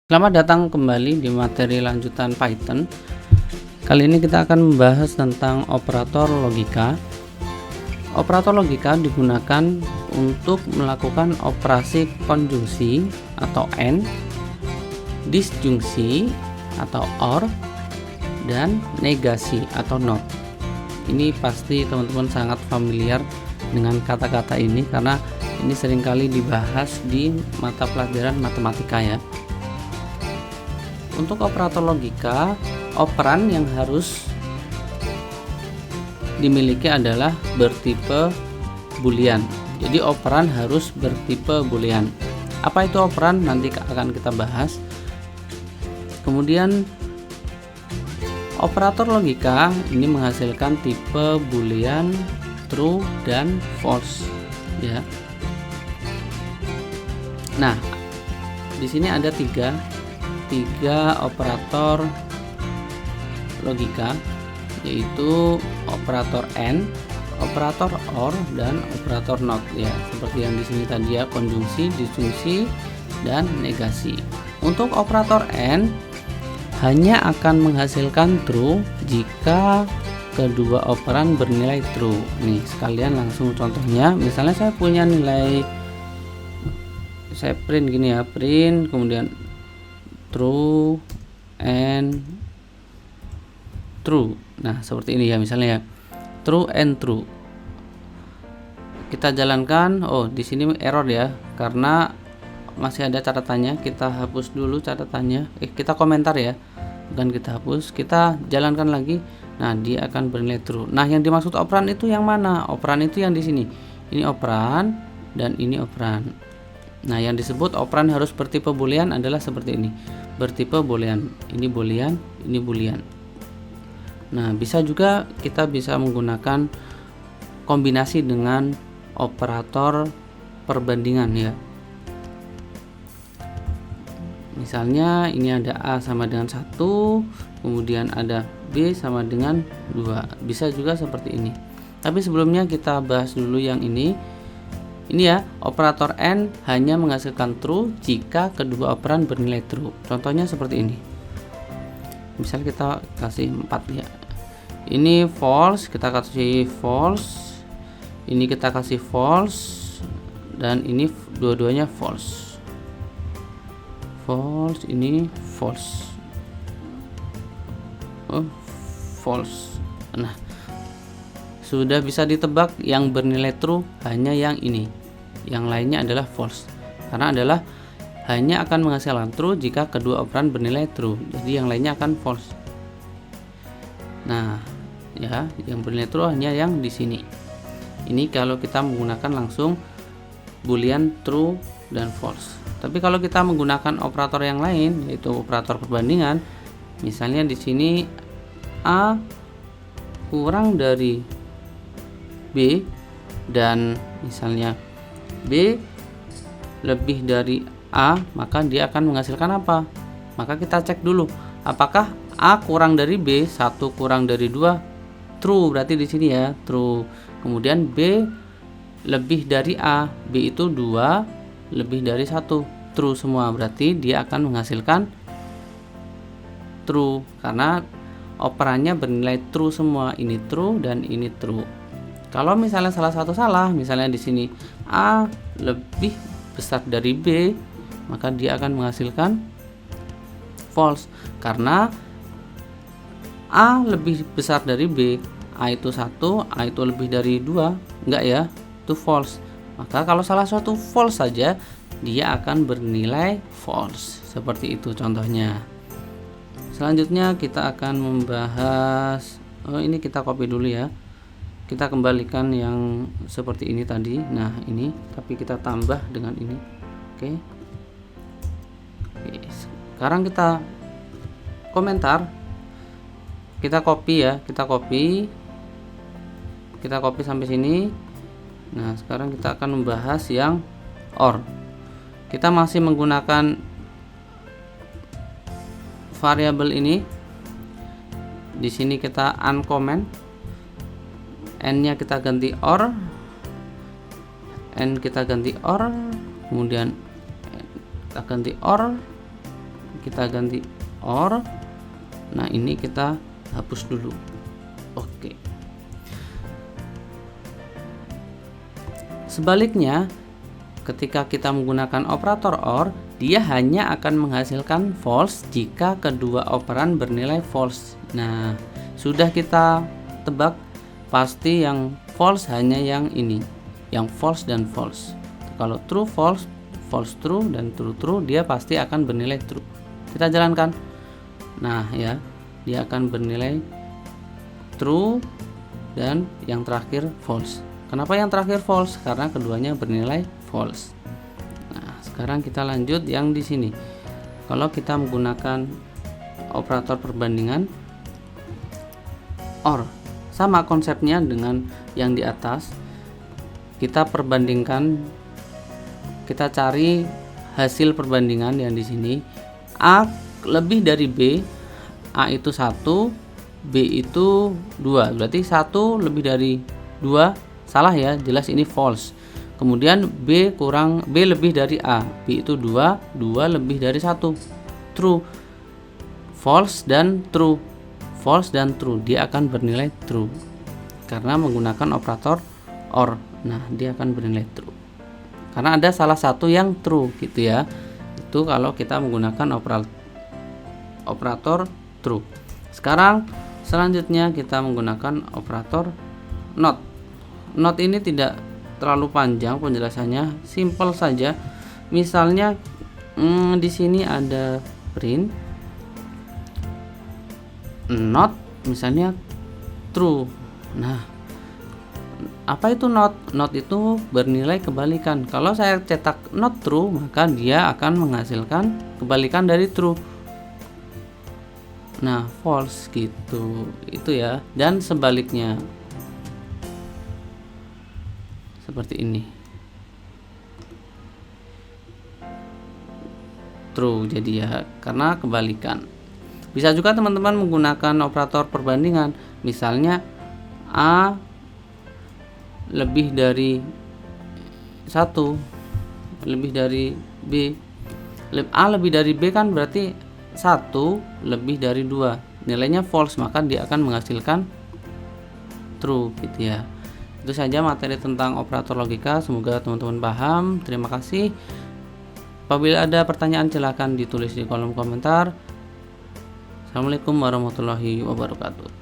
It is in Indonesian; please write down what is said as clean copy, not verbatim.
Selamat datang kembali di materi lanjutan Python. Kali ini kita akan membahas tentang operator logika. Operator logika digunakan untuk melakukan operasi konjungsi atau AND, disjungsi atau OR, dan negasi atau NOT. Ini pasti teman-teman sangat familiar dengan kata-kata ini karena ini seringkali dibahas di mata pelajaran matematika ya. Untuk operator logika, operan yang harus dimiliki adalah bertipe boolean. Jadi operan harus bertipe boolean. Apa itu operan? Nanti akan kita bahas. Kemudian operator logika ini menghasilkan tipe boolean true dan false ya. Nah, di sini ada tiga operator logika, yaitu operator AND, operator OR, dan operator NOT ya. Seperti yang di sini tadi ya, konjungsi, disjungsi, dan negasi. Untuk operator AND hanya akan menghasilkan true jika kedua operan bernilai true. Nih, sekalian langsung contohnya. Misalnya saya punya nilai, saya print gini ya, print kemudian true and true. Nah, seperti ini ya, misalnya ya, true and true. Kita jalankan. Oh, di sini error ya, karena masih ada catatannya. Kita hapus dulu catatannya. Kita komentar ya, bukan kita hapus. Kita jalankan lagi. Nah, dia akan bernilai true. Nah, yang dimaksud operan itu yang mana? Operan itu yang di sini. Ini operan dan ini operan. Nah, yang disebut operan harus bertipe boolean adalah seperti ini. Bertipe boolean. Ini boolean, ini boolean. Nah, bisa juga kita bisa menggunakan kombinasi dengan operator perbandingan ya. Misalnya ini ada A sama dengan 1, kemudian ada B sama dengan 2. Bisa juga seperti ini. Tapi sebelumnya kita bahas dulu yang ini. Ini ya, operator AND hanya menghasilkan true jika kedua operan bernilai true. Contohnya seperti ini. Misal kita kasih 4 ya. Ini false, kita kasih false. Ini kita kasih false, dan ini dua-duanya false. False, ini false. Oh, false. Nah, sudah bisa ditebak yang bernilai true hanya yang ini. Yang lainnya adalah false. Karena adalah hanya akan menghasilkan true jika kedua operan bernilai true. Jadi yang lainnya akan false. Nah, ya, yang bernilai true hanya yang di sini. Ini kalau kita menggunakan langsung boolean true dan false. Tapi kalau kita menggunakan operator yang lain, yaitu operator perbandingan, misalnya di sini A kurang dari B dan misalnya B lebih dari A, maka dia akan menghasilkan apa? Maka kita cek dulu apakah A kurang dari B, 1 kurang dari 2, true berarti di sini ya, true. Kemudian B lebih dari A, B itu 2 lebih dari 1, true semua, berarti dia akan menghasilkan true karena operannya bernilai true semua. Ini true dan ini true. Kalau misalnya salah satu salah, misalnya di sini A lebih besar dari B, maka dia akan menghasilkan false karena A lebih besar dari B. A itu 1, A itu lebih dari 2, enggak ya, itu false. Maka kalau salah satu false saja, dia akan bernilai false. Seperti itu contohnya. Selanjutnya kita akan membahas, ini kita copy dulu ya. Kita kembalikan yang seperti ini tadi. Nah, ini tapi kita tambah dengan ini. Oke. Sekarang kita komentar. Kita copy ya, kita copy sampai sini. Nah, sekarang kita akan membahas yang OR. Kita masih menggunakan variabel ini. Di sini kita uncomment. N-nya kita ganti OR, N kita ganti OR, kemudian kita ganti OR, kita ganti OR. Nah, ini kita hapus dulu. Oke. Sebaliknya, ketika kita menggunakan operator OR, dia hanya akan menghasilkan false jika kedua operan bernilai false. Nah, sudah kita tebak, pasti yang false hanya yang ini, yang false dan false. Kalau true false, false true, dan true true, dia pasti akan bernilai true. Kita jalankan. Nah ya, dia akan bernilai true dan yang terakhir false. Kenapa yang terakhir false? Karena keduanya bernilai false. Nah, sekarang kita lanjut yang di sini. Kalau kita menggunakan operator perbandingan OR, sama konsepnya dengan yang di atas. Kita perbandingkan, kita cari hasil perbandingan yang di sini. A lebih dari B, A itu 1, B itu 2. Berarti 1 lebih dari 2 salah ya, jelas ini false. Kemudian B lebih dari A, B itu 2, 2 lebih dari 1, true. False dan true, false dan true, dia akan bernilai true karena menggunakan operator OR. Nah, dia akan bernilai true karena ada salah satu yang true gitu ya. Itu kalau kita menggunakan operator true. Sekarang selanjutnya kita menggunakan operator not. Not ini tidak terlalu panjang penjelasannya, simple saja. Misalnya di sini ada print not, misalnya true. Nah, apa itu not? Not itu bernilai kebalikan. Kalau saya cetak not true, maka dia akan menghasilkan kebalikan dari true. Nah, false gitu. Itu ya. Dan sebaliknya. Seperti ini. True jadi ya, karena kebalikan. Bisa juga teman-teman menggunakan operator perbandingan. Misalnya A lebih dari 1 lebih dari B. A lebih dari B kan berarti 1 lebih dari 2. Nilainya false, maka dia akan menghasilkan true gitu ya. Itu saja materi tentang operator logika. Semoga teman-teman paham. Terima kasih. Apabila ada pertanyaan silahkan ditulis di kolom komentar. Assalamualaikum warahmatullahi wabarakatuh.